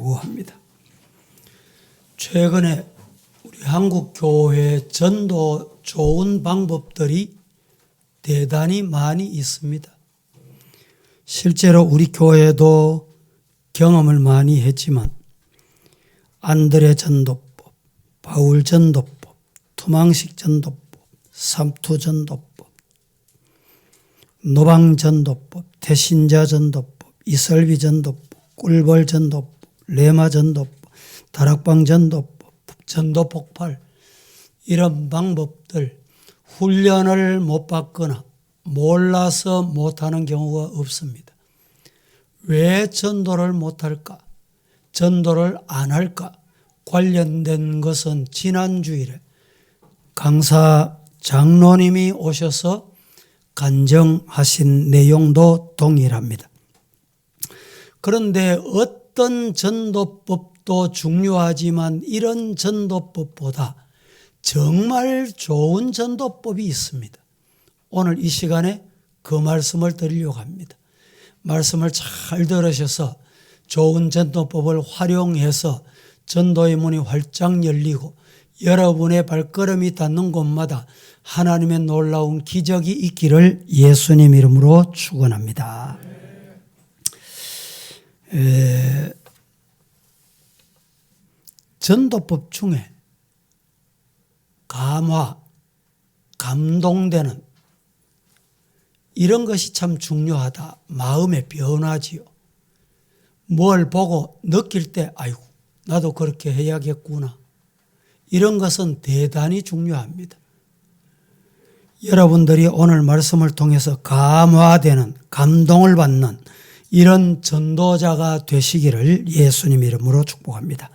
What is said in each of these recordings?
요구합니다. 최근에 우리 한국 교회 전도 좋은 방법들이 대단히 많이 있습니다. 실제로 우리 교회도 경험을 많이 했지만 안드레 전도법, 바울 전도법, 투망식 전도법, 삼투 전도법, 노방 전도법, 태신자 전도법, 이설비 전도법, 꿀벌 전도법, 레마 전도법, 다락방 전도법, 전도 폭발, 이런 방법들 훈련을 못 받거나 몰라서 못하는 경우가 없습니다. 왜 전도를 못할까? 전도를 안 할까? 관련된 것은 지난 주일에 강사 장로님이 오셔서 간증하신 내용도 동일합니다. 그런데 어떤 전도법도 중요하지만 이런 전도법보다 정말 좋은 전도법이 있습니다. 오늘 이 시간에 그 말씀을 드리려고 합니다. 말씀을 잘 들으셔서 좋은 전도법을 활용해서 전도의 문이 활짝 열리고 여러분의 발걸음이 닿는 곳마다 하나님의 놀라운 기적이 있기를 예수님 이름으로 축원합니다. 전도법 중에 감화, 감동되는 이런 것이 참 중요하다. 마음의 변화지요. 뭘 보고 느낄 때 아이고 나도 그렇게 해야겠구나. 이런 것은 대단히 중요합니다. 여러분들이 오늘 말씀을 통해서 감화되는, 감동을 받는 이런 전도자가 되시기를 예수님 이름으로 축복합니다.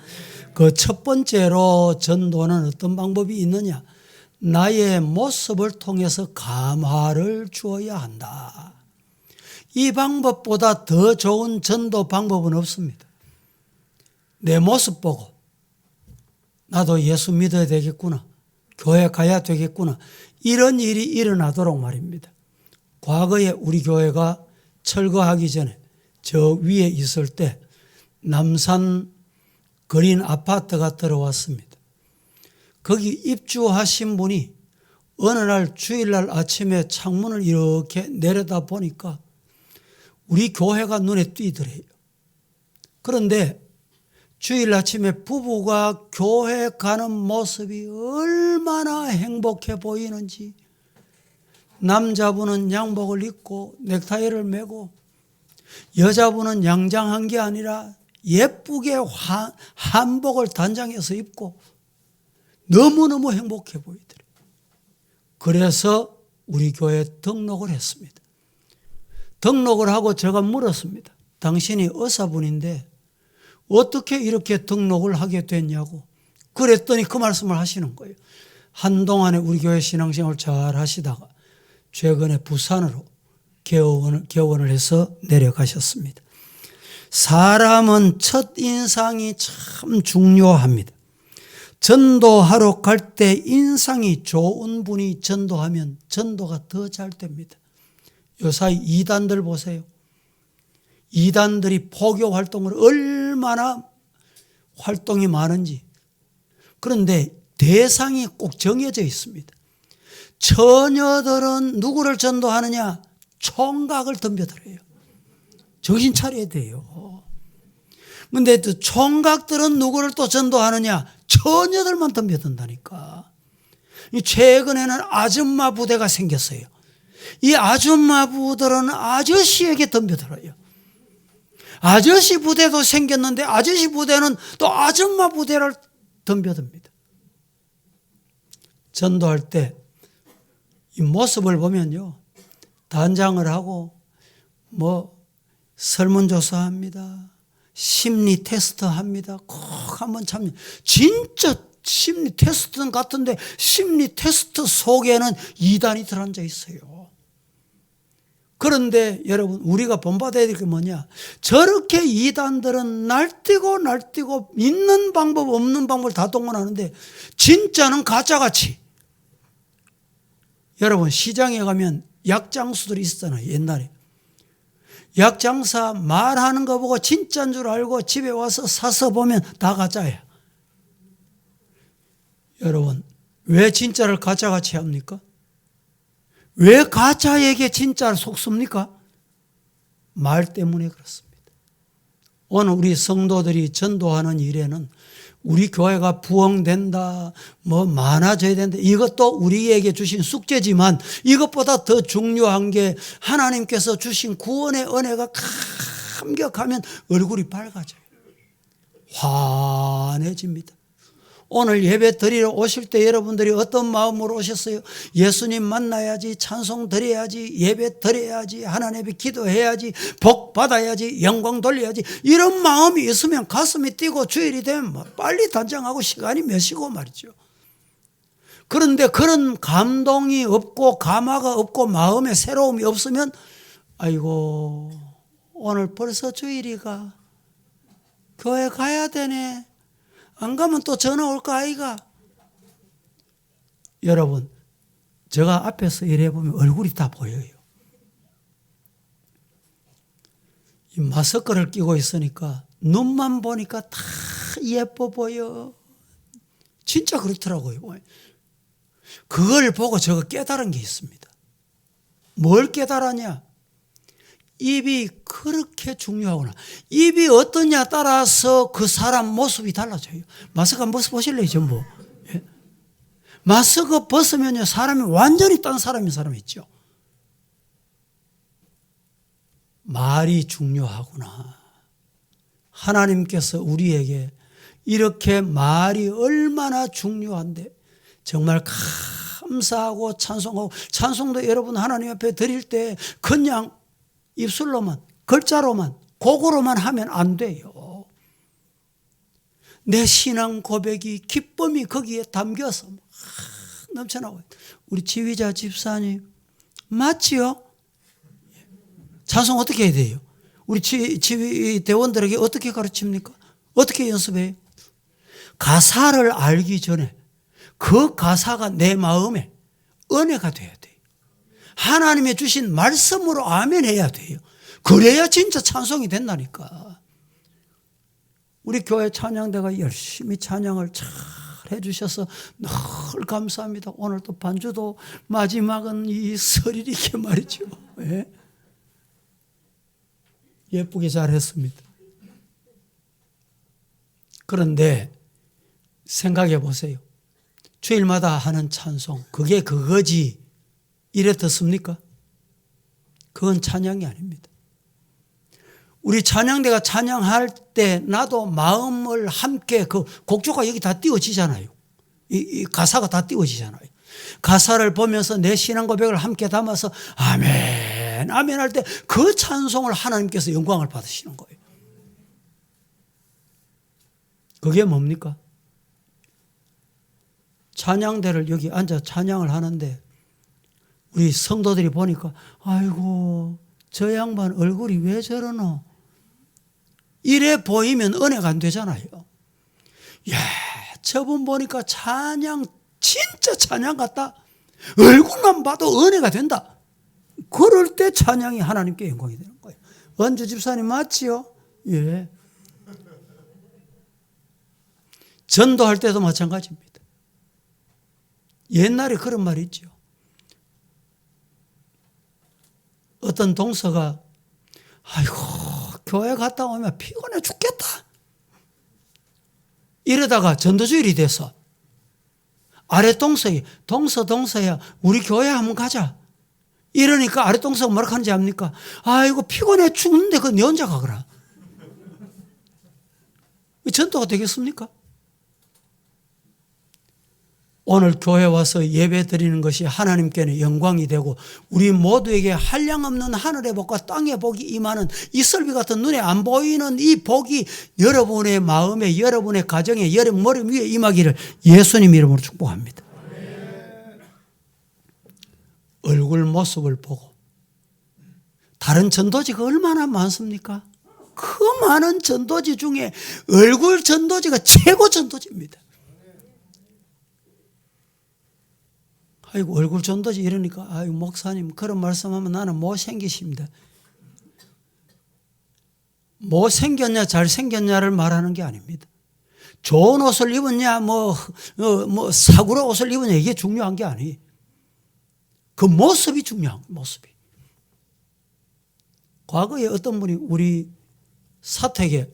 그 첫 번째로 전도는 어떤 방법이 있느냐? 나의 모습을 통해서 감화를 주어야 한다. 이 방법보다 더 좋은 전도 방법은 없습니다. 내 모습 보고 나도 예수 믿어야 되겠구나. 교회 가야 되겠구나. 이런 일이 일어나도록 말입니다. 과거에 우리 교회가 철거하기 전에 저 위에 있을 때 남산 그린 아파트가 들어왔습니다. 거기 입주하신 분이 어느 날 주일날 아침에 창문을 이렇게 내려다 보니까 우리 교회가 눈에 띄더래요. 그런데 주일 아침에 부부가 교회 가는 모습이 얼마나 행복해 보이는지, 남자분은 양복을 입고 넥타이를 메고 여자분은 양장한 게 아니라 예쁘게 한복을 단장해서 입고 너무너무 행복해 보이더래요. 그래서 우리 교회에 등록을 했습니다. 등록을 하고 제가 물었습니다. 당신이 의사분인데 어떻게 이렇게 등록을 하게 됐냐고. 그랬더니 그 말씀을 하시는 거예요. 한동안에 우리 교회 신앙생활을 잘 하시다가 최근에 부산으로 개원을 해서 내려가셨습니다. 사람은 첫 인상이 참 중요합니다. 전도하러 갈 때 인상이 좋은 분이 전도하면 전도가 더 잘 됩니다. 요사이 이단들 보세요. 이단들이 포교 활동을 얼마나 활동이 많은지. 그런데 대상이 꼭 정해져 있습니다. 처녀들은 누구를 전도하느냐? 총각을 덤벼들어요. 정신 차려야 돼요. 그런데 또 총각들은 누구를 또 전도하느냐? 처녀들만 덤벼든다니까. 최근에는 아줌마 부대가 생겼어요. 이 아줌마 부들은 아저씨에게 덤벼들어요. 아저씨 부대도 생겼는데 아저씨 부대는 또 아줌마 부대를 덤벼듭니다. 전도할 때 이 모습을 보면요, 단장을 하고 설문조사합니다. 심리 테스트 합니다. 꼭 한번 참여. 진짜 심리 테스트 같은데 심리 테스트 속에는 이단이 들어앉아 있어요. 그런데 여러분, 우리가 본받아야 될 게 뭐냐? 저렇게 이단들은 날뛰고 있는 방법 없는 방법을 다 동원하는데 진짜는 가짜같이. 여러분, 시장에 가면 약장수들이 있었잖아요. 옛날에 약장사 말하는 거 보고 진짜인 줄 알고 집에 와서 사서 보면 다 가짜야. 여러분, 왜 진짜를 가짜같이 합니까? 왜 가짜에게 진짜를 속습니까? 말 때문에 그렇습니다. 오늘 우리 성도들이 전도하는 일에는 우리 교회가 부흥된다, 많아져야 된다, 이것도 우리에게 주신 숙제지만 이것보다 더 중요한 게 하나님께서 주신 구원의 은혜가 감격하면 얼굴이 밝아져요. 환해집니다. 오늘 예배 드리러 오실 때 여러분들이 어떤 마음으로 오셨어요? 예수님 만나야지, 찬송 드려야지, 예배 드려야지, 하나님 앞에 기도해야지, 복 받아야지, 영광 돌려야지, 이런 마음이 있으면 가슴이 뛰고 주일이 되면 빨리 단장하고 시간이 몇 시고 말이죠. 그런데 그런 감동이 없고 감화가 없고 마음에 새로움이 없으면 아이고 오늘 벌써 주일이가 교회 가야 되네, 안 가면 또 전화 올까 아이가. 여러분, 제가 앞에서 일해보면 얼굴이 다 보여요. 이 마스크를 끼고 있으니까 눈만 보니까 다 예뻐 보여. 진짜 그렇더라고요. 그걸 보고 제가 깨달은 게 있습니다. 뭘 깨달았냐? 입이 그렇게 중요하구나. 입이 어떠냐 따라서 그 사람 모습이 달라져요. 마스크 한번 벗어보실래요, 전부? 예? 마스크 벗으면요, 사람이 완전히 딴 사람인 사람이 있죠. 말이 중요하구나. 하나님께서 우리에게 이렇게 말이 얼마나 중요한데 정말 감사하고 찬송하고, 찬송도 여러분 하나님 앞에 드릴 때 그냥 입술로만, 글자로만, 곡으로만 하면 안 돼요. 내 신앙 고백이, 기쁨이 거기에 담겨서 넘쳐나와요. 우리 지휘자 집사님 맞지요? 찬송 어떻게 해야 돼요? 우리 지휘 대원들에게 어떻게 가르칩니까? 어떻게 연습해요? 가사를 알기 전에 그 가사가 내 마음에 은혜가 돼야 돼요. 하나님의 주신 말씀으로 아멘 해야 돼요. 그래야 진짜 찬송이 된다니까. 우리 교회 찬양대가 열심히 찬양을 잘 해주셔서 늘 감사합니다. 오늘 또 반주도 마지막은 이 설이 이렇게 말이죠. 예? 예쁘게 잘했습니다. 그런데 생각해 보세요. 주일마다 하는 찬송, 그게 그거지 이래 듣습니까? 그건 찬양이 아닙니다. 우리 찬양대가 찬양할 때 나도 마음을 함께, 그 곡조가 여기 다 띄워지잖아요. 이 가사가 다 띄워지잖아요. 가사를 보면서 내 신앙 고백을 함께 담아서 아멘, 아멘 할 때 그 찬송을 하나님께서 영광을 받으시는 거예요. 그게 뭡니까? 찬양대를 여기 앉아 찬양을 하는데 우리 성도들이 보니까 아이고 저 양반 얼굴이 왜 저러노? 이래 보이면 은혜가 안 되잖아요. 야, 저분 보니까 찬양 진짜 찬양 같다. 얼굴만 봐도 은혜가 된다. 그럴 때 찬양이 하나님께 영광이 되는 거예요. 원주 집사님 맞지요? 예. 전도할 때도 마찬가지입니다. 옛날에 그런 말이 있죠. 어떤 동서가 아이고 교회 갔다 오면 피곤해 죽겠다 이러다가 전도주일이 돼서 아래 동서에 동서야 우리 교회 한번 가자 이러니까 아래 동서가 뭐라 하는지 압니까? 아이고 피곤해 죽는데 그거 네 혼자 가거라. 전도가 되겠습니까? 오늘 교회 와서 예배 드리는 것이 하나님께는 영광이 되고 우리 모두에게 한량없는 하늘의 복과 땅의 복이 임하는 이슬비 같은 눈에 안 보이는 이 복이 여러분의 마음에, 여러분의 가정에, 여러분 머리 위에 임하기를 예수님 이름으로 축복합니다. 얼굴 모습을 보고 다른 전도지가 얼마나 많습니까? 그 많은 전도지 중에 얼굴 전도지가 최고 전도지입니다. 아이고 얼굴 전도지 이러니까 아이고 목사님 그런 말씀하면 나는 못생기십니다. 못생겼냐 잘생겼냐를 말하는 게 아닙니다. 좋은 옷을 입었냐 사구라 옷을 입었냐 이게 중요한 게 아니에요. 그 모습이 중요한 거예요. 모습이. 과거에 어떤 분이 우리 사택에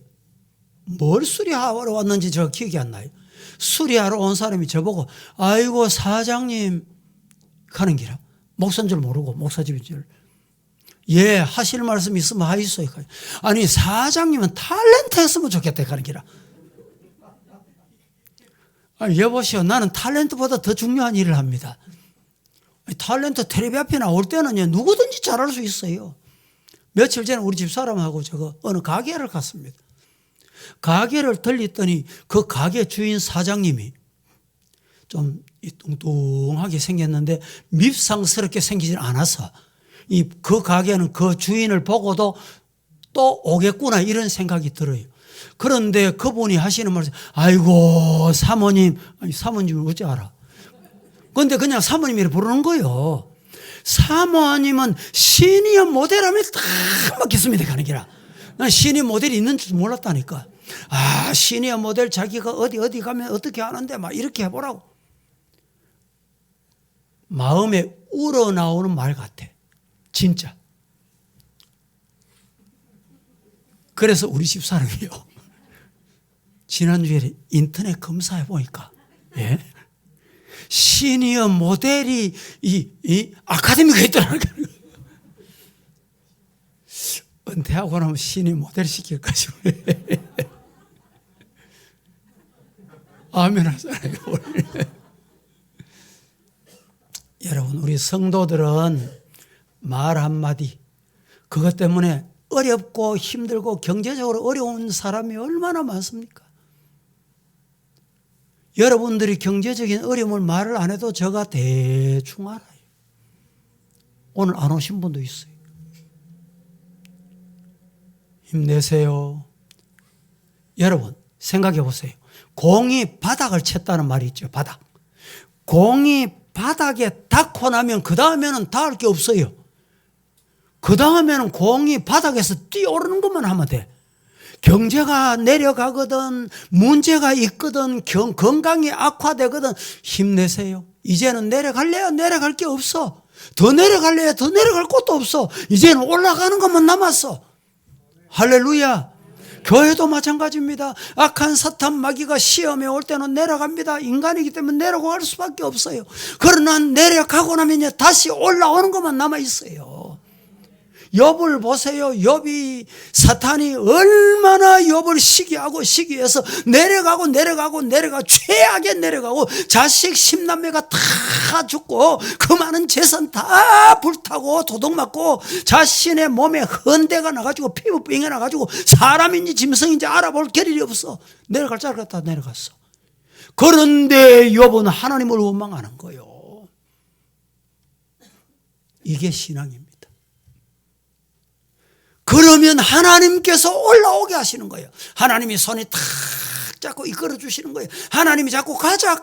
뭘 수리하러 왔는지 제가 기억이 안 나요. 수리하러 온 사람이 저보고 아이고 사장님 가는 기라. 목사인 줄 모르고 목사집인 줄. 예, 하실 말씀 있으면 하이소요. 아니 사장님은 탤런트 했으면 좋겠다 가는 기라. 아니, 여보시오, 나는 탤런트보다 더 중요한 일을 합니다. 탤런트 텔레비 앞에 나올 때는 누구든지 잘할 수 있어요. 며칠 전에 우리 집사람하고 어느 가게를 갔습니다. 가게를 들렸더니 그 가게 주인 사장님이 좀 뚱뚱하게 생겼는데 밉상스럽게 생기질 않아서 그 가게는 그 주인을 보고도 또 오겠구나 이런 생각이 들어요. 그런데 그분이 하시는 말씀, 아이고 사모님, 아니 사모님은 어찌 알아? 그런데 그냥 사모님이라 부르는 거예요. 사모님은 시니어 모델하면 딱 맞겠습니다 가는 기라. 난 시니어 모델이 있는 줄 몰랐다니까. 아, 시니어 모델 자기가 어디 가면 어떻게 하는데 막 이렇게 해보라고. 마음에 우러나오는 말 같아. 진짜. 그래서 우리 집사람이요. 지난주에 인터넷 검사해 보니까, 예? 시니어 모델이 이 아카데미가 있더라는 거예요. 은퇴하고 나면 시니어 모델 시킬까 싶어요. 아멘 하잖아요. 여러분, 우리 성도들은 말 한마디, 그것 때문에 어렵고 힘들고 경제적으로 어려운 사람이 얼마나 많습니까? 여러분들이 경제적인 어려움을 말을 안 해도 제가 대충 알아요. 오늘 안 오신 분도 있어요. 힘내세요. 여러분 생각해 보세요. 공이 바닥을 쳤다는 말이 있죠. 바닥. 공이 바닥에 닿고 나면 그 다음에는 닿을 게 없어요. 그 다음에는 공이 바닥에서 뛰어오르는 것만 하면 돼. 경제가 내려가거든, 문제가 있거든, 건강이 악화되거든, 힘내세요. 이제는 내려갈래야 내려갈 게 없어. 더 내려갈래야 더 내려갈 것도 없어. 이제는 올라가는 것만 남았어. 할렐루야. 교회도 마찬가지입니다. 악한 사탄 마귀가 시험에 올 때는 내려갑니다. 인간이기 때문에 내려갈 수밖에 없어요. 그러나 내려가고 나면 다시 올라오는 것만 남아있어요. 욥을 보세요. 욥이 사탄이 얼마나 욥을 시기하고 시기해서 내려가고 최악에 내려가고 자식 10남매가 다 죽고 그 많은 재산 다 불타고 도둑맞고 자신의 몸에 헌대가 나가지고 피부병이 나가지고 사람인지 짐승인지 알아볼 겨를이 없어. 내려갈 줄 알았다 내려갔어. 그런데 욥은 하나님을 원망하는 거예요. 이게 신앙입니다. 그러면 하나님께서 올라오게 하시는 거예요. 하나님이 손에 탁 잡고 이끌어 주시는 거예요. 하나님이 자꾸 가자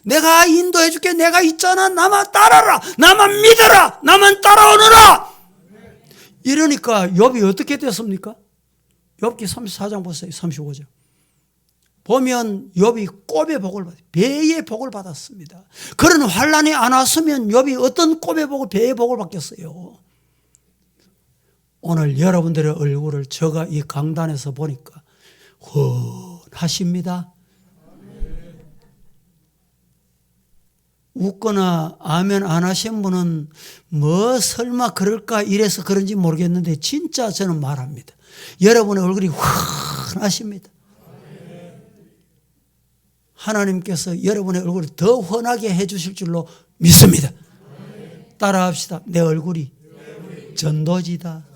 내가 인도해 줄게. 내가 있잖아. 나만 따라라. 나만 믿어라. 나만 따라오너라. 이러니까 욥이 어떻게 됐습니까? 욥기 34장 보세요. 35장 보면 욥이 꼽의 복을 받아요. 배의 복을 받았습니다. 그런 환난이 안 왔으면 욥이 어떤 꼽의 복을 배의 복을 받겠어요. 오늘 여러분들의 얼굴을 제가 이 강단에서 보니까 훤하십니다. 웃거나 아멘 안 하신 분은 뭐 설마 그럴까 이래서 그런지 모르겠는데 진짜 저는 말합니다. 여러분의 얼굴이 훤하십니다. 하나님께서 여러분의 얼굴을 더 훤하게 해 주실 줄로 믿습니다. 따라합시다. 내 얼굴이 전도지다.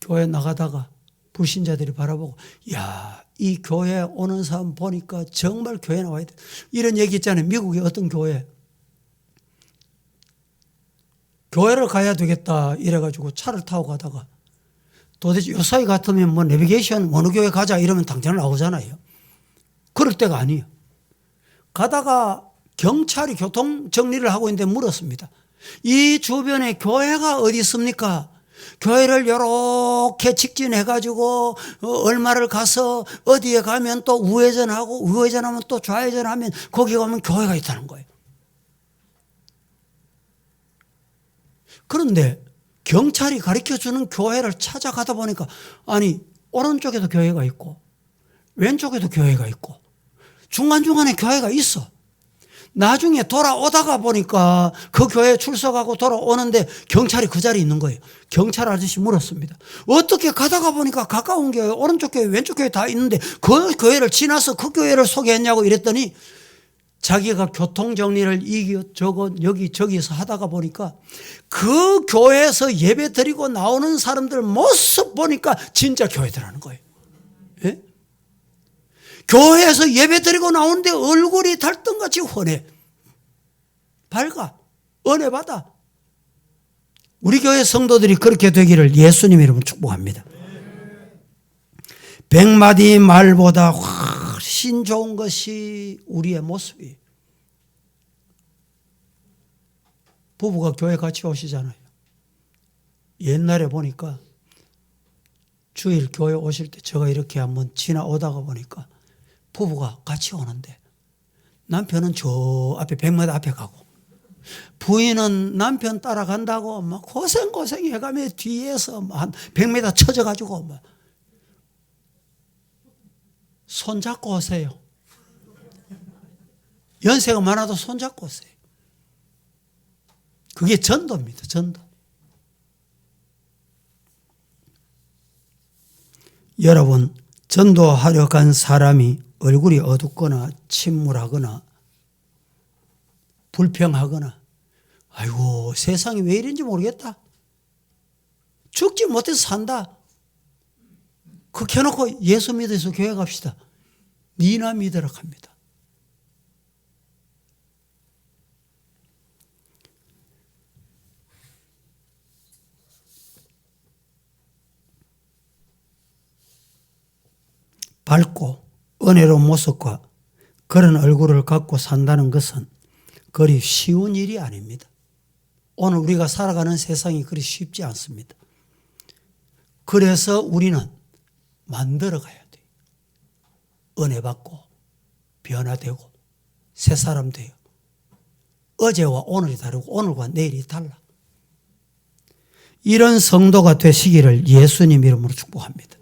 교회 나가다가 불신자들이 바라보고 야, 이 교회 오는 사람 보니까 정말 교회 나와야 돼. 이런 얘기 있잖아요. 미국의 어떤 교회. 교회를 가야 되겠다 이래가지고 차를 타고 가다가 도대체 요 사이 같으면 뭐 내비게이션 어느 교회 가자 이러면 당장 나오잖아요. 그럴 때가 아니에요. 가다가 경찰이 교통 정리를 하고 있는데 물었습니다. 이 주변에 교회가 어디 있습니까? 교회를 이렇게 직진해가지고 얼마를 가서 어디에 가면 또 우회전하고 우회전하면 또 좌회전하면 거기 가면 교회가 있다는 거예요. 그런데 경찰이 가르쳐주는 교회를 찾아가다 보니까 아니 오른쪽에도 교회가 있고 왼쪽에도 교회가 있고 중간중간에 교회가 있어. 나중에 돌아오다가 보니까 그 교회에 출석하고 돌아오는데 경찰이 그 자리에 있는 거예요. 경찰 아저씨 물었습니다. 어떻게 가다가 보니까 가까운 교회, 오른쪽 교회, 왼쪽 교회 다 있는데 그 교회를 지나서 그 교회를 소개했냐고 이랬더니 자기가 교통정리를 이것저것 여기저기서 하다가 보니까 그 교회에서 예배 드리고 나오는 사람들 모습 보니까 진짜 교회더라는 거예요. 예? 교회에서 예배 드리고 나오는데 얼굴이 달등같이 훤해. 밝아. 은혜 받아. 우리 교회 성도들이 그렇게 되기를 예수님 이름으로 축복합니다. 100마디 말보다 훨씬 좋은 것이 우리의 모습이에요. 부부가 교회 같이 오시잖아요. 옛날에 보니까 주일 교회 오실 때 제가 이렇게 한번 지나오다가 보니까 부부가 같이 오는데 남편은 저 앞에 100m 앞에 가고 부인은 남편 따라간다고 막 고생 해가며 뒤에서 한 100m 쳐져가지고 막 손잡고 오세요. 연세가 많아도 손잡고 오세요. 그게 전도입니다. 전도. 여러분, 전도하려 간 사람이 얼굴이 어둡거나 침울하거나 불평하거나 아이고 세상이 왜 이런지 모르겠다. 죽지 못해서 산다. 그렇게 해놓고 예수 믿어서 교회 갑시다. 니나 믿으라 합니다. 밝고 은혜로운 모습과 그런 얼굴을 갖고 산다는 것은 그리 쉬운 일이 아닙니다. 오늘 우리가 살아가는 세상이 그리 쉽지 않습니다. 그래서 우리는 만들어가야 돼요. 은혜 받고 변화되고 새 사람 돼요. 어제와 오늘이 다르고 오늘과 내일이 달라. 이런 성도가 되시기를 예수님 이름으로 축복합니다.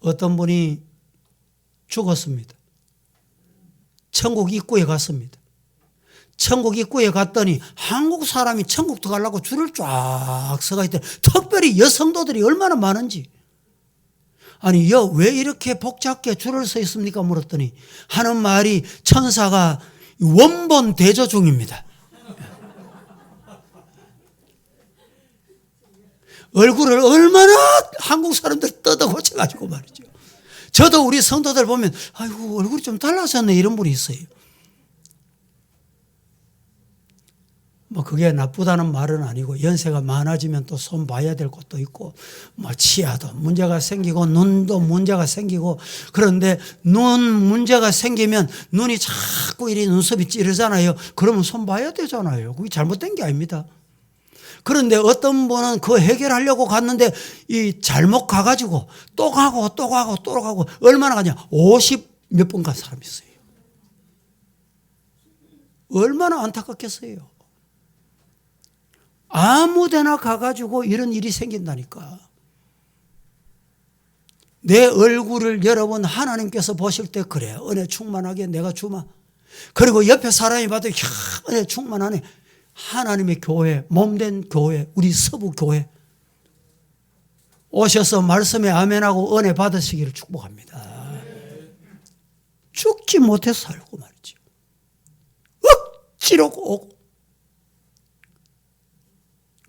어떤 분이 죽었습니다. 천국 입구에 갔습니다. 천국 입구에 갔더니 한국 사람이 천국 들어가려고 줄을 쫙 서가 있더니 특별히 여성도들이 얼마나 많은지. 아니 왜 이렇게 복잡하게 줄을 서 있습니까? 물었더니 하는 말이 천사가 원본 대조 중입니다. 얼굴을 얼마나 한국 사람들 뜯어 고쳐가지고 말이죠. 저도 우리 성도들 보면 아이고 얼굴이 좀 달라졌네 이런 분이 있어요. 뭐 그게 나쁘다는 말은 아니고 연세가 많아지면 또 손 봐야 될 것도 있고 뭐 치아도 문제가 생기고 눈도 문제가 생기고 그런데 눈 문제가 생기면 눈이 자꾸 이리 눈썹이 찌르잖아요. 그러면 손 봐야 되잖아요. 그게 잘못된 게 아닙니다. 그런데 어떤 분은 그거 해결하려고 갔는데 이 잘못 가가지고 또 가고 또 가고 또 가고 얼마나 가냐 50 몇 번 간 사람이 있어요. 얼마나 안타깝겠어요. 아무데나 가가지고 이런 일이 생긴다니까. 내 얼굴을 여러분 하나님께서 보실 때 그래 은혜 충만하게 내가 주마. 그리고 옆에 사람이 봐도 은혜 충만하네. 하나님의 교회, 몸된 교회, 우리 서부교회 오셔서 말씀에 아멘하고 은혜 받으시기를 축복합니다. 죽지 못해서 살고 말이죠. 억지로 오고.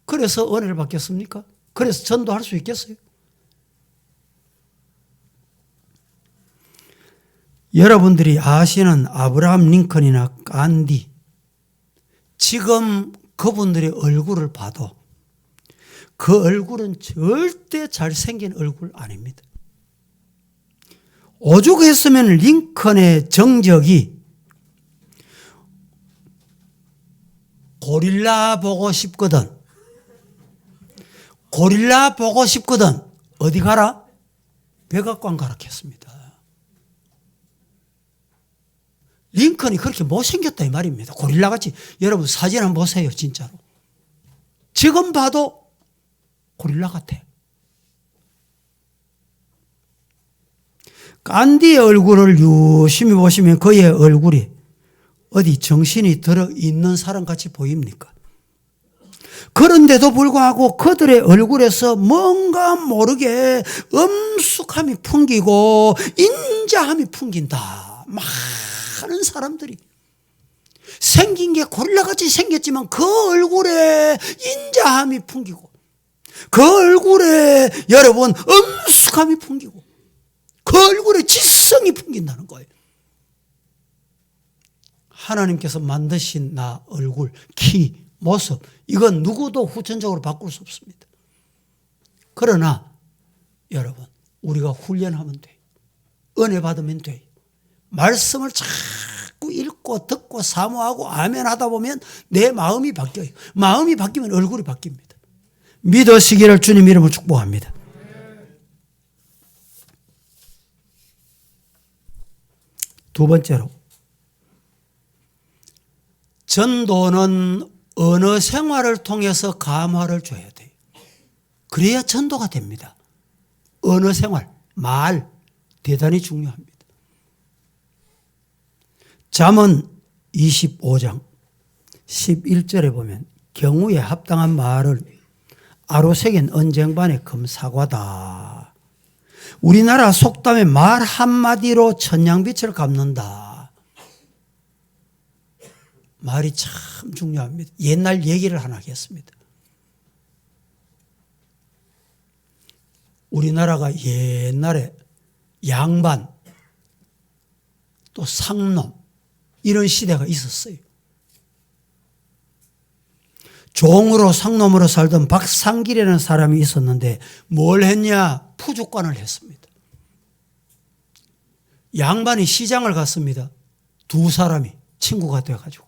그래서 은혜를 받겠습니까? 그래서 전도할 수 있겠어요? 여러분들이 아시는 아브라함 링컨이나 간디 지금 그분들의 얼굴을 봐도 그 얼굴은 절대 잘생긴 얼굴 아닙니다. 오죽했으면 링컨의 정적이 고릴라 보고 싶거든. 고릴라 보고 싶거든. 어디 가라? 백악관 가라 했습니다. 링컨이 그렇게 못생겼다 이 말입니다. 고릴라같이. 여러분 사진 한번 보세요. 진짜로. 지금 봐도 고릴라 같아. 간디의 얼굴을 유심히 보시면 그의 얼굴이 어디 정신이 들어있는 사람 같이 보입니까? 그런데도 불구하고 그들의 얼굴에서 뭔가 모르게 엄숙함이 풍기고 인자함이 풍긴다. 많은 사람들이 생긴 게 고릴라같이 생겼지만 그 얼굴에 인자함이 풍기고 그 얼굴에 여러분 엄숙함이 풍기고 그 얼굴에 지성이 풍긴다는 거예요. 하나님께서 만드신 나 얼굴, 키, 모습 이건 누구도 후천적으로 바꿀 수 없습니다. 그러나 여러분 우리가 훈련하면 돼요. 은혜 받으면 돼요. 말씀을 자꾸 읽고 듣고 사모하고 아멘 하다 보면 내 마음이 바뀌어요. 마음이 바뀌면 얼굴이 바뀝니다. 믿으시기를 주님 이름으로 축복합니다. 두 번째로 전도는 언어 생활을 통해서 감화를 줘야 돼요. 그래야 전도가 됩니다. 언어 생활, 말 대단히 중요합니다. 잠언 25장 11절에 보면 경우에 합당한 말을 아로새긴 언쟁반의 금사과다. 우리나라 속담에 말 한마디로 천냥빛을 갚는다. 말이 참 중요합니다. 옛날 얘기를 하나 하겠습니다. 우리나라가 옛날에 양반 또 상놈 이런 시대가 있었어요. 종으로 상놈으로 살던 박상길이라는 사람이 있었는데 뭘 했냐? 푸주관을 했습니다. 양반이 시장을 갔습니다. 두 사람이 친구가 되어가지고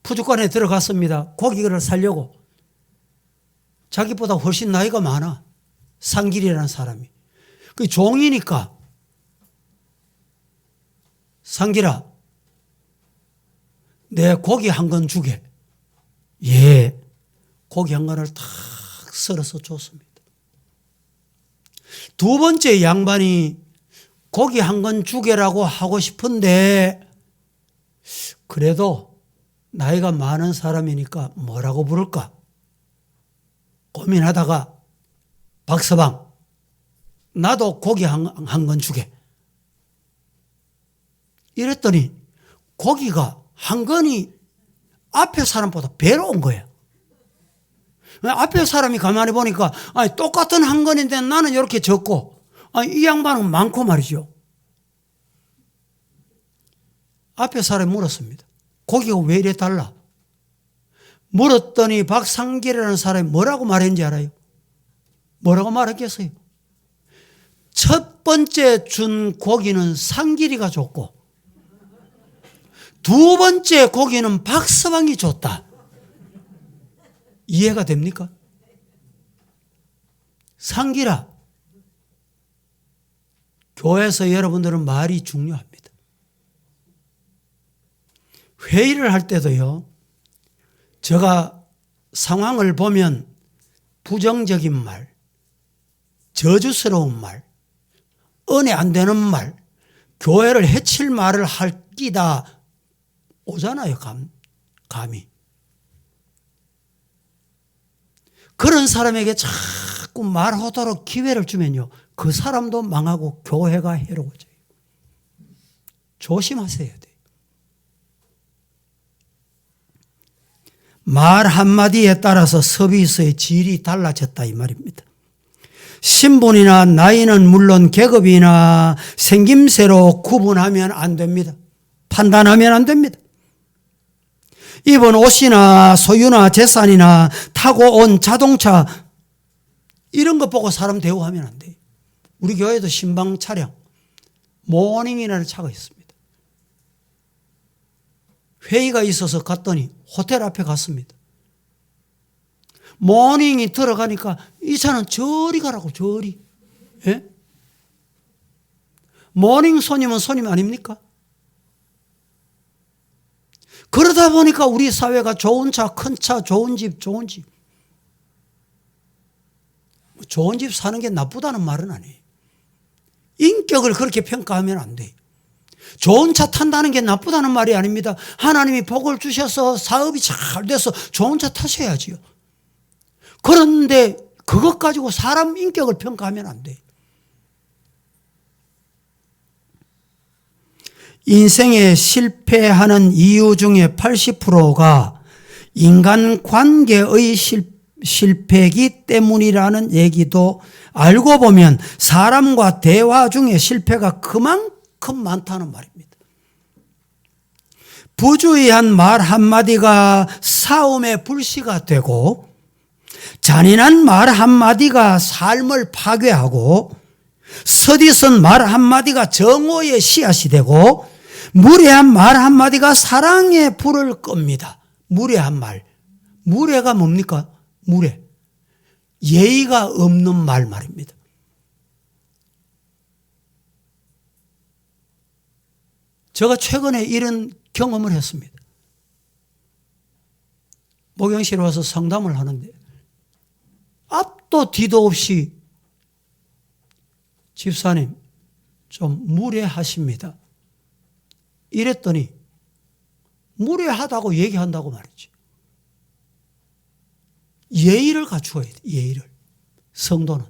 푸주관에 들어갔습니다. 고기를 사려고. 자기보다 훨씬 나이가 많아. 상길이라는 사람이. 그 종이니까 상길아 내 고기 한 건 주게. 예. 고기 한 건을 탁 썰어서 줬습니다. 두 번째 양반이 고기 한 건 주게라고 하고 싶은데 그래도 나이가 많은 사람이니까 뭐라고 부를까? 고민하다가 박서방 나도 고기 한 건 주게. 이랬더니 고기가 한 건이 앞에 사람보다 배로 온 거예요. 앞에 사람이 가만히 보니까 아니, 똑같은 한 건인데 나는 이렇게 적고 아니, 이 양반은 많고 말이죠. 앞에 사람이 물었습니다. 고기가 왜 이래 달라? 물었더니 박상길이라는 사람이 뭐라고 말했는지 알아요? 뭐라고 말했겠어요? 첫 번째 준 고기는 상길이가 줬고 두 번째 고기는 박서방이 줬다. 이해가 됩니까? 상길아, 교회에서 여러분들은 말이 중요합니다. 회의를 할 때도요, 제가 상황을 보면 부정적인 말, 저주스러운 말, 은혜 안 되는 말, 교회를 해칠 말을 할 끼다 오잖아요, 감히. 그런 사람에게 자꾸 말하도록 기회를 주면요, 그 사람도 망하고 교회가 해로워져요. 조심하셔야 돼요. 말 한마디에 따라서 서비스의 질이 달라졌다 이 말입니다. 신분이나 나이는 물론 계급이나 생김새로 구분하면 안 됩니다. 판단하면 안 됩니다. 입은 옷이나 소유나 재산이나 타고 온 자동차 이런 거 보고 사람 대우하면 안 돼요. 우리 교회도 신방 차량 모닝이라는 차가 있습니다. 회의가 있어서 갔더니 호텔 앞에 갔습니다. 모닝이 들어가니까 이 차는 저리 가라고, 저리. 예? 모닝 손님은 손님 아닙니까? 그러다 보니까 우리 사회가 좋은 차, 큰 차, 좋은 집, 좋은 집. 좋은 집 사는 게 나쁘다는 말은 아니에요. 인격을 그렇게 평가하면 안 돼요. 좋은 차 탄다는 게 나쁘다는 말이 아닙니다. 하나님이 복을 주셔서 사업이 잘 돼서 좋은 차 타셔야지요. 그런데 그것 가지고 사람 인격을 평가하면 안 돼요. 인생에 실패하는 이유 중에 80%가 인간관계의 실패이기 때문이라는 얘기도 알고 보면 사람과 대화 중에 실패가 그만큼 많다는 말입니다. 부주의한 말 한마디가 싸움의 불씨가 되고 잔인한 말 한마디가 삶을 파괴하고 서디선 말 한마디가 정오의 씨앗이 되고 무례한 말 한마디가 사랑의 불을 끕니다. 무례한 말. 무례가 뭡니까? 무례. 예의가 없는 말 말입니다. 제가 최근에 이런 경험을 했습니다. 목욕실에 와서 상담을 하는데 앞도 뒤도 없이 집사님 좀 무례하십니다. 이랬더니 무례하다고 얘기한다고 말이죠. 예의를 갖추어야 돼. 예의를. 성도는.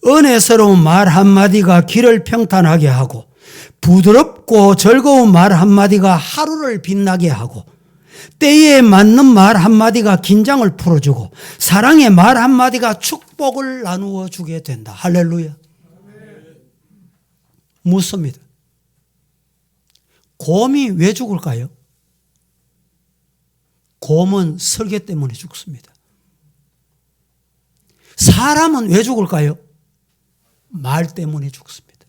은혜스러운 말 한마디가 길을 평탄하게 하고 부드럽고 즐거운 말 한마디가 하루를 빛나게 하고 때에 맞는 말 한마디가 긴장을 풀어주고 사랑의 말 한마디가 축복을 나누어 주게 된다. 할렐루야. 묻습니다. 곰이 왜 죽을까요? 곰은 설계 때문에 죽습니다. 사람은 왜 죽을까요? 말 때문에 죽습니다.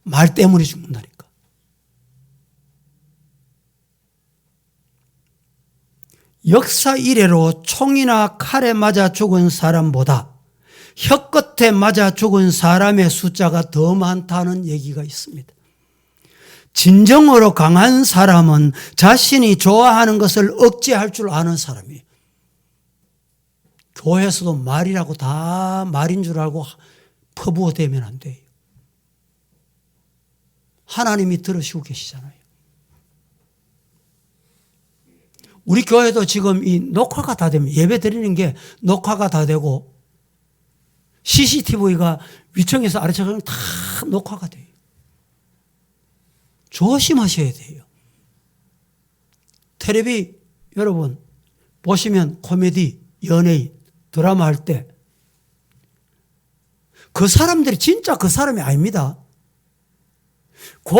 말 때문에 죽는다니까. 역사 이래로 총이나 칼에 맞아 죽은 사람보다 혀끝에 맞아 죽은 사람의 숫자가 더 많다는 얘기가 있습니다. 진정으로 강한 사람은 자신이 좋아하는 것을 억제할 줄 아는 사람이에요. 교회에서도 말이라고 다 말인 줄 알고 퍼부어대면 안 돼요. 하나님이 들으시고 계시잖아요. 우리 교회도 지금 이 녹화가 다 되면 예배 드리는 게 녹화가 다 되고 CCTV가 위층에서 아래층까지 다 녹화가 돼요. 조심하셔야 돼요. 텔레비 여러분 보시면 코미디, 연예인, 드라마 할 때 그 사람들이 진짜 그 사람이 아닙니다. 그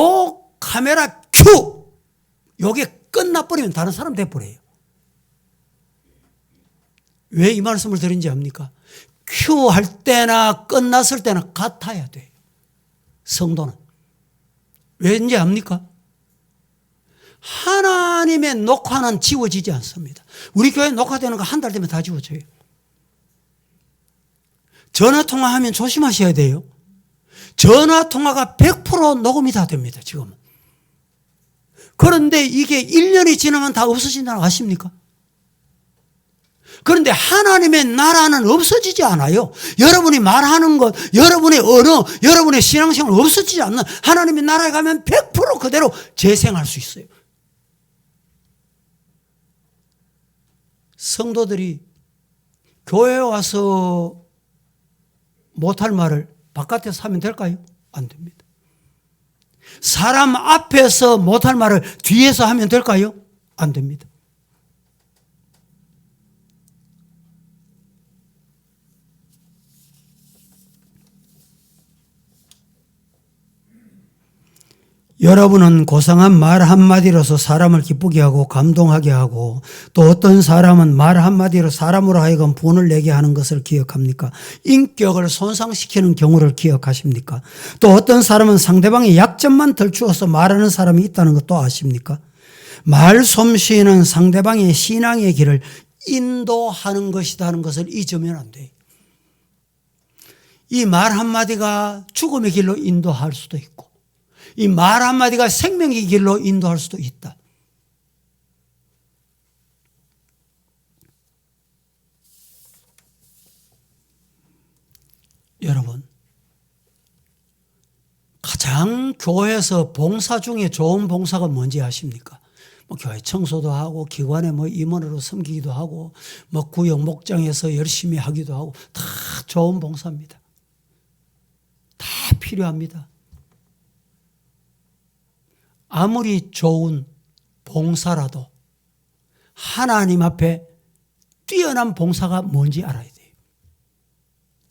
카메라 큐! 요게 끝나버리면 다른 사람 돼버려요. 왜 이 말씀을 드린지 압니까? 큐 할 때나 끝났을 때나 같아야 돼요. 성도는. 왠지 압니까? 하나님의 녹화는 지워지지 않습니다. 우리 교회 녹화되는 거 한 달 되면 다 지워져요. 전화통화하면 조심하셔야 돼요. 전화통화가 100% 녹음이 다 됩니다. 지금은. 그런데 이게 1년이 지나면 다 없어진다는 거 아십니까? 그런데 하나님의 나라는 없어지지 않아요. 여러분이 말하는 것, 여러분의 언어, 여러분의 신앙생활 없어지지 않는 하나님의 나라에 가면 100% 그대로 재생할 수 있어요. 성도들이 교회에 와서 못할 말을 바깥에서 하면 될까요? 안 됩니다. 사람 앞에서 못할 말을 뒤에서 하면 될까요? 안 됩니다. 여러분은 고상한 말 한마디로서 사람을 기쁘게 하고 감동하게 하고 또 어떤 사람은 말 한마디로 사람으로 하여금 분을 내게 하는 것을 기억합니까? 인격을 손상시키는 경우를 기억하십니까? 또 어떤 사람은 상대방의 약점만 들추어서 말하는 사람이 있다는 것도 아십니까? 말솜씨는 상대방의 신앙의 길을 인도하는 것이라는 것을 잊으면 안 돼요. 이 말 한마디가 죽음의 길로 인도할 수도 있고, 이 말 한마디가 생명의 길로 인도할 수도 있다. 여러분, 가장 교회에서 봉사 중에 좋은 봉사가 뭔지 아십니까? 교회 청소도 하고, 기관에 임원으로 섬기기도 하고, 구역 목장에서 열심히 하기도 하고, 다 좋은 봉사입니다. 다 필요합니다. 아무리 좋은 봉사라도 하나님 앞에 뛰어난 봉사가 뭔지 알아야 돼요.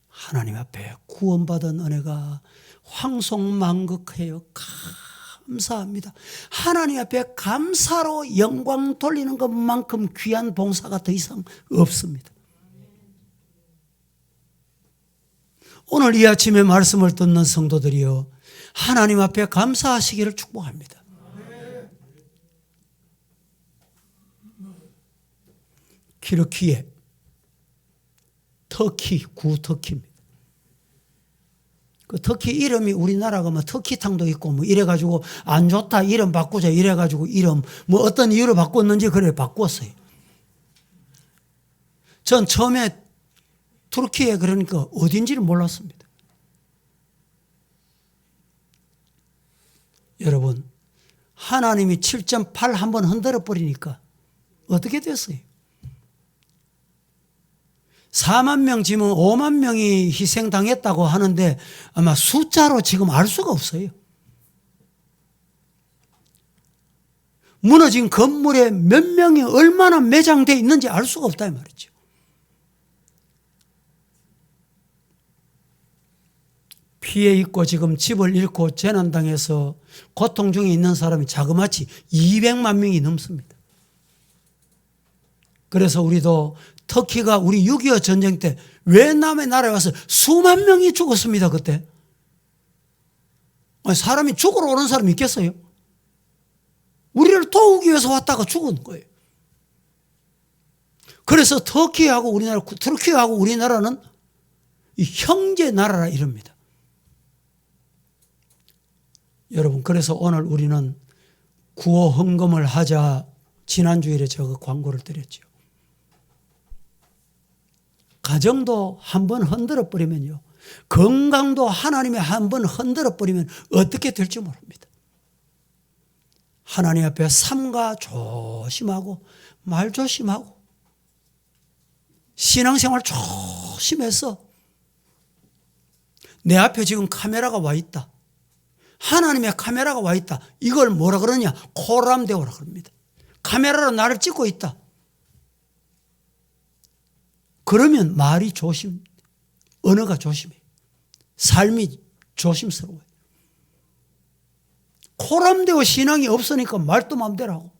하나님 앞에 구원받은 은혜가 황송만극해요. 감사합니다. 하나님 앞에 감사로 영광 돌리는 것만큼 귀한 봉사가 더 이상 없습니다. 오늘 이 아침에 말씀을 듣는 성도들이여, 하나님 앞에 감사하시기를 축복합니다. 키르키예, 터키, 구터키입니다. 그 터키 이름이 우리나라가 터키탕도 있고 이래가지고 안 좋다, 이름 바꾸자 이래가지고 이름 어떤 이유로 바꿨는지 그래 바꿨어요. 전 처음에 터키에 그러니까 어딘지를 몰랐습니다. 여러분, 하나님이 7.8 한번 흔들어 버리니까 어떻게 됐어요? 4만 명 지금 5만 명이 희생당했다고 하는데 아마 숫자로 지금 알 수가 없어요. 무너진 건물에 몇 명이 얼마나 매장되어 있는지 알 수가 없다 이 말이죠. 피해 입고 지금 집을 잃고 재난당해서 고통 중에 있는 사람이 자그마치 200만 명이 넘습니다. 그래서 우리도 터키가 우리 6.25 전쟁 때 왜 남의 나라에 와서 수만 명이 죽었습니다. 그때. 사람이 죽으러 오는 사람이 있겠어요? 우리를 도우기 위해서 왔다가 죽은 거예요. 그래서 터키하고 우리나라는 이 형제 나라라 이럽니다. 여러분, 그래서 오늘 우리는 구호 헌금을 하자 지난주일에 제가 광고를 드렸죠. 가정도 한번 흔들어 버리면요, 건강도 하나님이 한번 흔들어 버리면 어떻게 될지 모릅니다. 하나님 앞에 삼가 조심하고 말 조심하고 신앙생활 조심해서, 내 앞에 지금 카메라가 와 있다, 하나님의 카메라가 와 있다, 이걸 뭐라 그러냐? 코람데오라 그럽니다. 카메라로 나를 찍고 있다. 그러면 말이 언어가 조심해요. 삶이 조심스러워요. 코람데오 신앙이 없으니까 말도 마음대로 하고,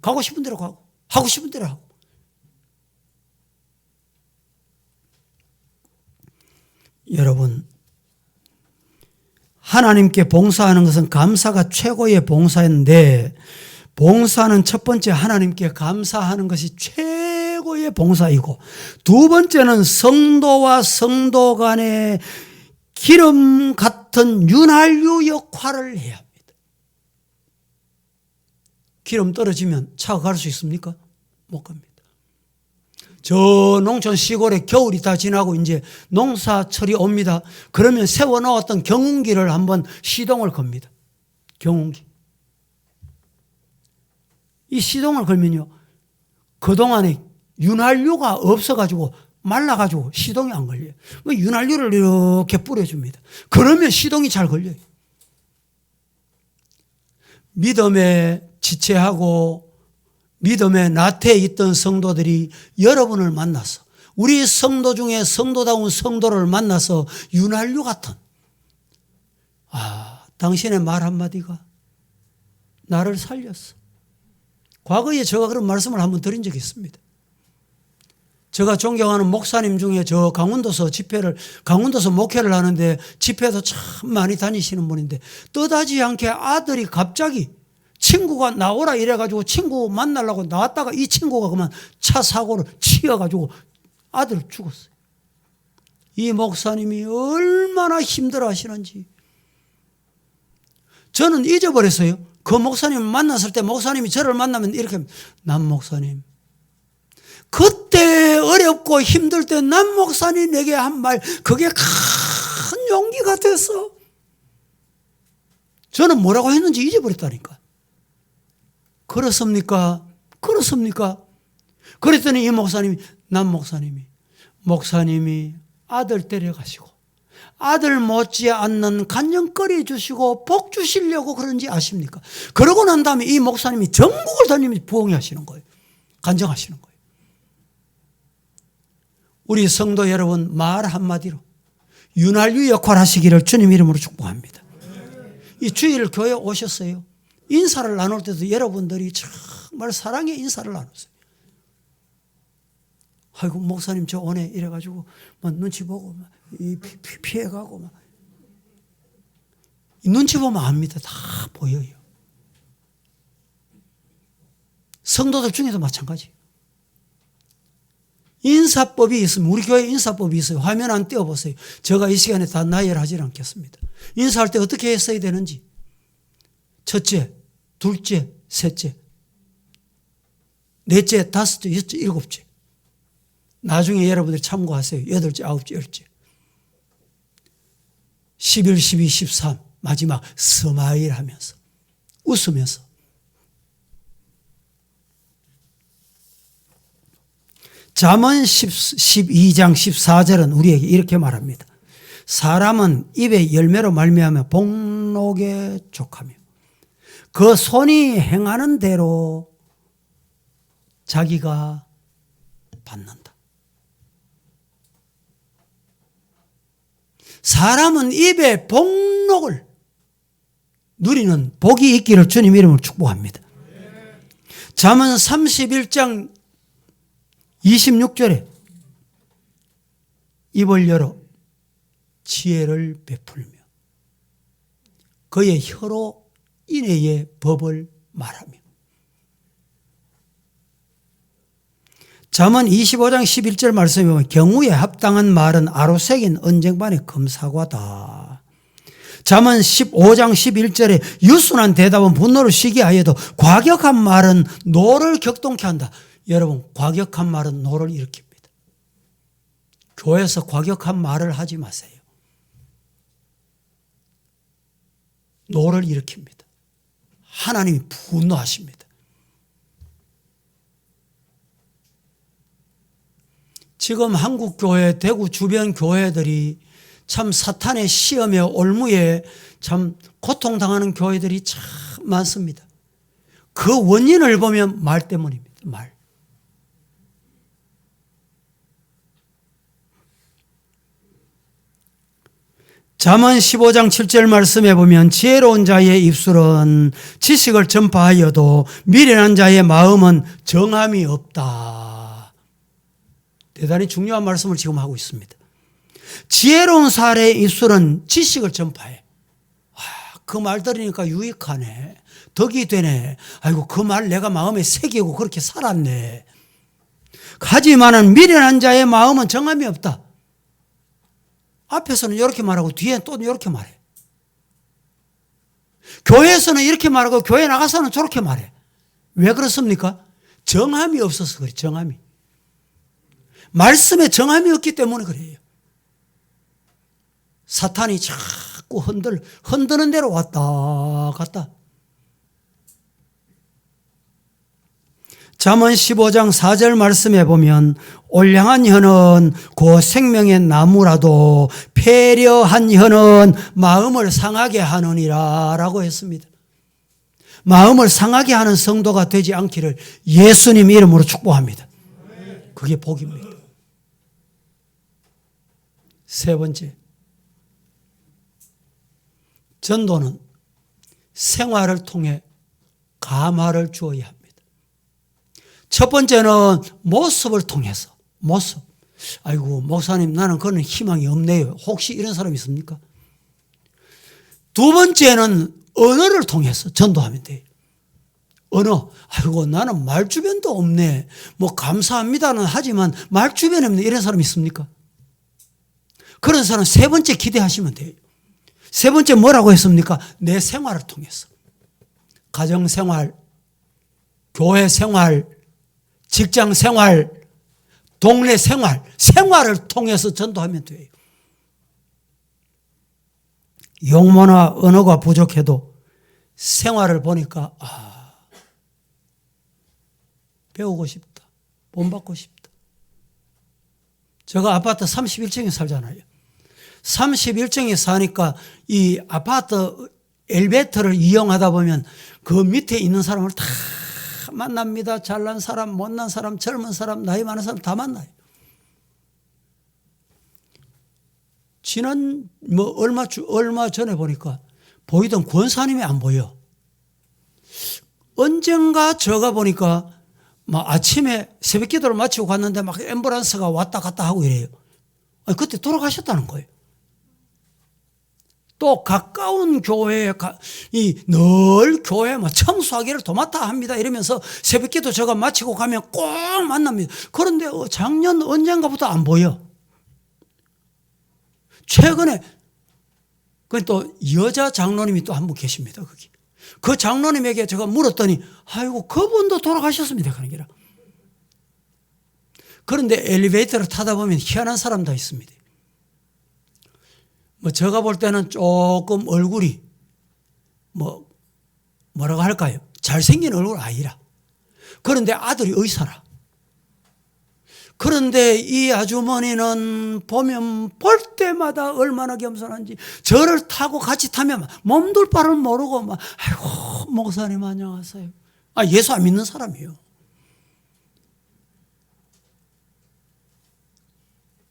가고 싶은 대로 가고, 하고 싶은 대로 하고. 여러분, 하나님께 봉사하는 것은 감사가 최고의 봉사인데, 봉사는 첫 번째 하나님께 감사하는 것이 최고의 봉사이고, 두 번째는 성도와 성도 간의 기름 같은 윤활유 역할을 해야 합니다. 기름 떨어지면 차가 갈 수 있습니까? 못 갑니다. 저 농촌 시골에 겨울이 다 지나고 이제 농사철이 옵니다. 그러면 세워놓았던 경운기를 한번 시동을 겁니다. 경운기. 이 시동을 걸면요, 그동안에 윤활유가 없어가지고 말라가지고 시동이 안 걸려요. 윤활유를 이렇게 뿌려줍니다. 그러면 시동이 잘 걸려요. 믿음에 지체하고 믿음의 나태에 있던 성도들이 여러분을 만나서, 우리 성도 중에 성도다운 성도를 만나서 윤활유 같은, 당신의 말 한마디가 나를 살렸어. 과거에 제가 그런 말씀을 한번 드린 적이 있습니다. 제가 존경하는 목사님 중에 저 강원도서 목회를 하는데 집회도 참 많이 다니시는 분인데, 뜻하지 않게 아들이 갑자기 친구가 나오라 이래가지고 친구 만나려고 나왔다가 이 친구가 그만 차 사고를 치여가지고 아들 죽었어요. 이 목사님이 얼마나 힘들어 하시는지 저는 잊어버렸어요. 그 목사님을 만났을 때 목사님이 저를 만나면 이렇게 합니다. 남 목사님, 그때 어렵고 힘들 때 남 목사님 내게 한 말, 그게 큰 용기가 됐어. 저는 뭐라고 했는지 잊어버렸다니까. 그렇습니까? 그렇습니까? 그랬더니 이 목사님이, 남 목사님이 아들 데려가시고 아들 못지않는 간증거리 주시고 복 주시려고 그런지 아십니까? 그러고 난 다음에 이 목사님이 전국을 다니면서 부흥하시는 거예요. 간증하시는 거예요. 우리 성도 여러분, 말 한마디로 윤활유 역할 하시기를 주님 이름으로 축복합니다. 이 주일 교회 오셨어요. 인사를 나눌 때도 여러분들이 정말 사랑의 인사를 나눴어요. 아이고 목사님 저 오네 이래가지고 막 눈치 보고 막 피해가고 막 눈치 보면 압니다. 다 보여요. 성도들 중에도 마찬가지. 인사법이 있으면 우리 교회 인사법이 있어요. 화면 안 띄워보세요. 제가 이 시간에 다 나열하지 않겠습니다. 인사할 때 어떻게 했어야 되는지. 첫째, 둘째, 셋째, 넷째, 다섯째, 여섯째, 일곱째. 나중에 여러분들이 참고하세요. 여덟째, 아홉째, 열째. 11, 12, 13 마지막 스마일 하면서 웃으면서. 잠언 12장 14절은 우리에게 이렇게 말합니다. 사람은 입의 열매로 말미암아 복록에 족하며 그 손이 행하는 대로 자기가 받는다. 사람은 입에 복록을 누리는 복이 있기를 주님 이름으로 축복합니다. 잠언 31장 26절에 입을 열어 지혜를 베풀며 그의 혀로 인애의 법을 말하며. 잠언 25장 11절 말씀에 보면 경우에 합당한 말은 아로새긴 언쟁반의 금사과다. 잠언 15장 11절에 유순한 대답은 분노를 쉬게 하여도 과격한 말은 노를 격동케 한다. 여러분, 과격한 말은 노를 일으킵니다. 교회에서 과격한 말을 하지 마세요. 노를 일으킵니다. 하나님이 분노하십니다. 지금 한국 교회, 대구 주변 교회들이 참 사탄의 시험에 올무에 참 고통당하는 교회들이 참 많습니다. 그 원인을 보면 말 때문입니다. 말. 잠언 15장 7절 말씀에 보면 지혜로운 자의 입술은 지식을 전파하여도 미련한 자의 마음은 정함이 없다. 대단히 중요한 말씀을 지금 하고 있습니다. 지혜로운 사람의 입술은 지식을 전파해. 그 말 들으니까 유익하네. 덕이 되네. 아이고 그 말 내가 마음에 새기고 그렇게 살았네. 하지만은 미련한 자의 마음은 정함이 없다. 앞에서는 이렇게 말하고 뒤에는 또 이렇게 말해. 교회에서는 이렇게 말하고 교회 나가서는 저렇게 말해. 왜 그렇습니까? 정함이 없어서 그래. 정함이. 말씀에 정함이 없기 때문에 그래요. 사탄이 자꾸 흔드는 대로 왔다 갔다. 잠언 15장 4절 말씀에 보면 올량한 혀는 그 생명의 나무라도 패려한 혀는 마음을 상하게 하느니라 라고 했습니다. 마음을 상하게 하는 성도가 되지 않기를 예수님 이름으로 축복합니다. 그게 복입니다. 세 번째, 전도는 생활을 통해 감화를 주어야 합니다. 첫 번째는 모습을 통해서. 모습. 아이고 목사님 나는 그런 희망이 없네요. 혹시 이런 사람이 있습니까? 두 번째는 언어를 통해서 전도하면 돼요. 언어. 아이고, 나는 말주변도 없네. 뭐, 감사합니다는 하지만 말주변이 없네. 이런 사람 있습니까? 그런 사람 세 번째 기대하시면 돼요. 세 번째 뭐라고 했습니까? 내 생활을 통해서. 가정생활, 교회생활, 직장생활, 동네생활, 생활을 통해서 전도하면 돼요. 용모나 언어가 부족해도 생활을 보니까 배우고 싶다. 본받고 싶다. 제가 아파트 31층에 살잖아요. 31층에 사니까 이 아파트 엘리베이터를 이용하다 보면 그 밑에 있는 사람을 다 만납니다. 잘난 사람, 못난 사람, 젊은 사람, 나이 많은 사람 다 만나요. 지난 얼마 전에 보니까 보이던 권사님이 안 보여. 언젠가 제가 보니까 막 아침에 새벽 기도를 마치고 갔는데 막 앰뷸런스가 왔다 갔다 하고 이래요. 아니, 그때 돌아가셨다는 거예요. 또 가까운 교회에 늘 교회 막 청소하기를 도맡아 합니다. 이러면서 새벽 기도 제가 마치고 가면 꼭 만납니다. 그런데 작년 언젠가부터 안 보여. 최근에 또 여자 장로님이 또 한 분 계십니다. 거기. 그 장로님에게 제가 물었더니 아이고 그분도 돌아가셨습니다. 그런 게라. 그런데 엘리베이터를 타다 보면 희한한 사람 다 있습니다. 뭐 제가 볼 때는 조금 얼굴이 뭐라고 할까요? 잘생긴 얼굴 아니라. 그런데 아들이 의사라. 그런데 이 아주머니는 보면 볼 때마다 얼마나 겸손한지 저를 타고 같이 타면 몸둘 바를 모르고 막 아이고 목사님 안녕하세요. 예수 안 믿는 사람이에요.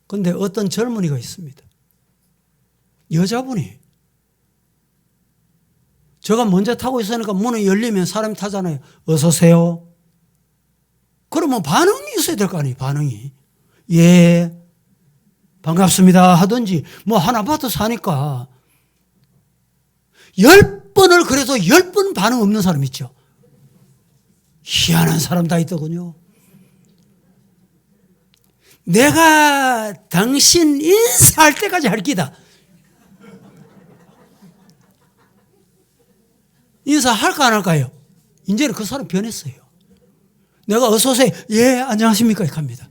그런데 어떤 젊은이가 있습니다. 여자분이. 제가 먼저 타고 있으니까 문이 열리면 사람이 타잖아요. 어서 오세요. 그러면 반응이 있어야 될 거 아니에요. 반응이. 예, 반갑습니다 하든지 뭐 한 아파트 사니까 10번을 그래도 10번 반응 없는 사람 있죠. 희한한 사람 다 있더군요. 내가 당신 인사할 때까지 할 기다. 인사할까 안 할까요? 이제는 그 사람 변했어요. 내가 어서 오세요. 예, 안녕하십니까? 이렇게 합니다.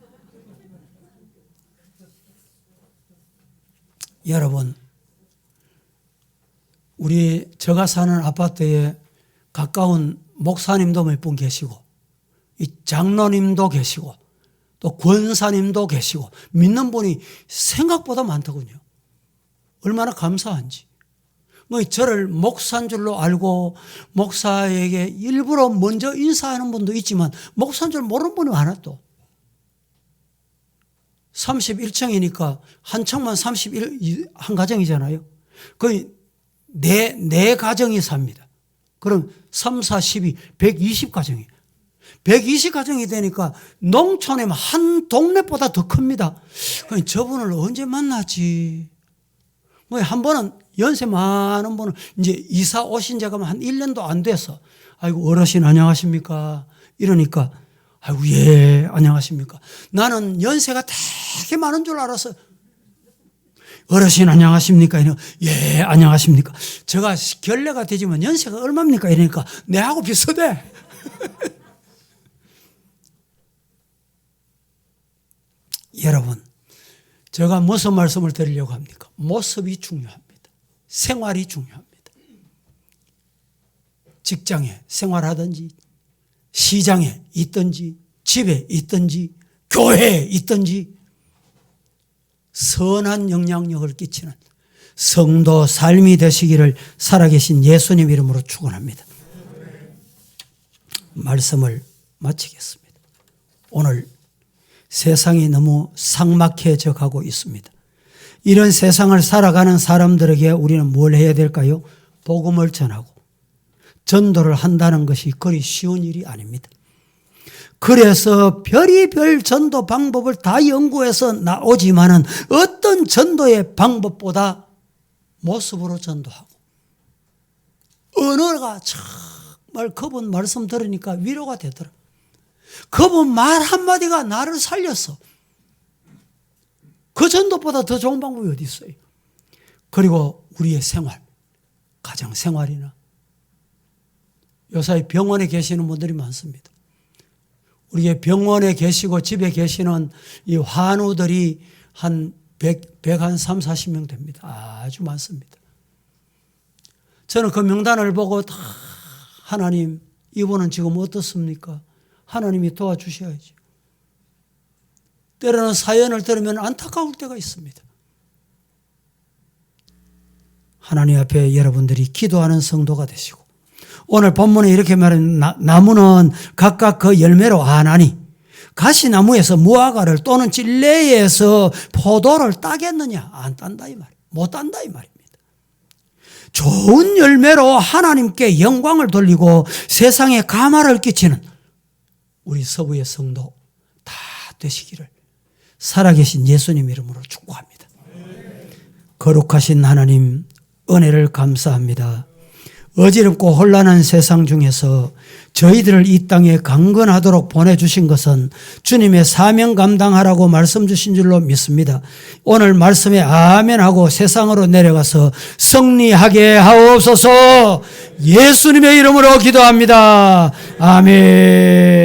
여러분, 제가 사는 아파트에 가까운 목사님도 몇 분 계시고, 이 장로님도 계시고, 또 권사님도 계시고, 믿는 분이 생각보다 많더군요. 얼마나 감사한지. 저를 목사인 줄로 알고 목사에게 일부러 먼저 인사하는 분도 있지만 목사인 줄 모르는 분이 많아 또. 31층이니까 한 층만 31, 한 가정이잖아요. 거의 네 가정이 삽니다. 그럼 3, 4, 12, 120가정이에요. 120가정이 되니까 농촌에 한 동네보다 더 큽니다. 저분을 언제 만나지? 한 번은 연세 많은 분은 이제 이사 오신 지가 한 1년도 안 돼서 아이고 어르신 안녕하십니까? 이러니까 아이고 예 안녕하십니까? 나는 연세가 되게 많은 줄 알아서 어르신 안녕하십니까? 이러니까 예 안녕하십니까? 제가 결례가 되지만 연세가 얼마입니까? 이러니까 내하고 비슷해. 여러분, 제가 무슨 말씀을 드리려고 합니까? 모습이 중요합니다. 생활이 중요합니다. 직장에 생활하든지, 시장에 있든지, 집에 있든지, 교회에 있든지, 선한 영향력을 끼치는 성도 삶이 되시기를 살아계신 예수님 이름으로 축원합니다. 말씀을 마치겠습니다. 오늘 세상이 너무 삭막해져 가고 있습니다. 이런 세상을 살아가는 사람들에게 우리는 뭘 해야 될까요? 복음을 전하고 전도를 한다는 것이 그리 쉬운 일이 아닙니다. 그래서 별의별 전도 방법을 다 연구해서 나오지만은 어떤 전도의 방법보다 모습으로 전도하고 언어가 참 그분 말씀 들으니까 위로가 되더라. 그분 말 한마디가 나를 살렸어. 그 전도보다 더 좋은 방법이 어디 있어요? 그리고 우리의 생활, 가정 생활이나 요새 병원에 계시는 분들이 많습니다. 우리의 병원에 계시고 집에 계시는 이 환우들이 한 130, 40명 됩니다. 아주 많습니다. 저는 그 명단을 보고 다 하나님, 이분은 지금 어떻습니까? 하나님이 도와주셔야죠. 때로는 사연을 들으면 안타까울 때가 있습니다. 하나님 앞에 여러분들이 기도하는 성도가 되시고, 오늘 본문에 이렇게 말하는 나무는 각각 그 열매로 아나니 가시나무에서 무화과를 또는 찔레에서 포도를 따겠느냐? 안 딴다 이 말, 못 딴다 이 말입니다. 좋은 열매로 하나님께 영광을 돌리고 세상에 감화를 끼치는 우리 서부의 성도 다 되시기를 살아계신 예수님 이름으로 축복합니다. 거룩하신 하나님, 은혜를 감사합니다. 어지럽고 혼란한 세상 중에서 저희들을 이 땅에 강건하도록 보내주신 것은 주님의 사명 감당하라고 말씀 주신 줄로 믿습니다. 오늘 말씀에 아멘하고 세상으로 내려가서 승리하게 하옵소서. 예수님의 이름으로 기도합니다. 아멘.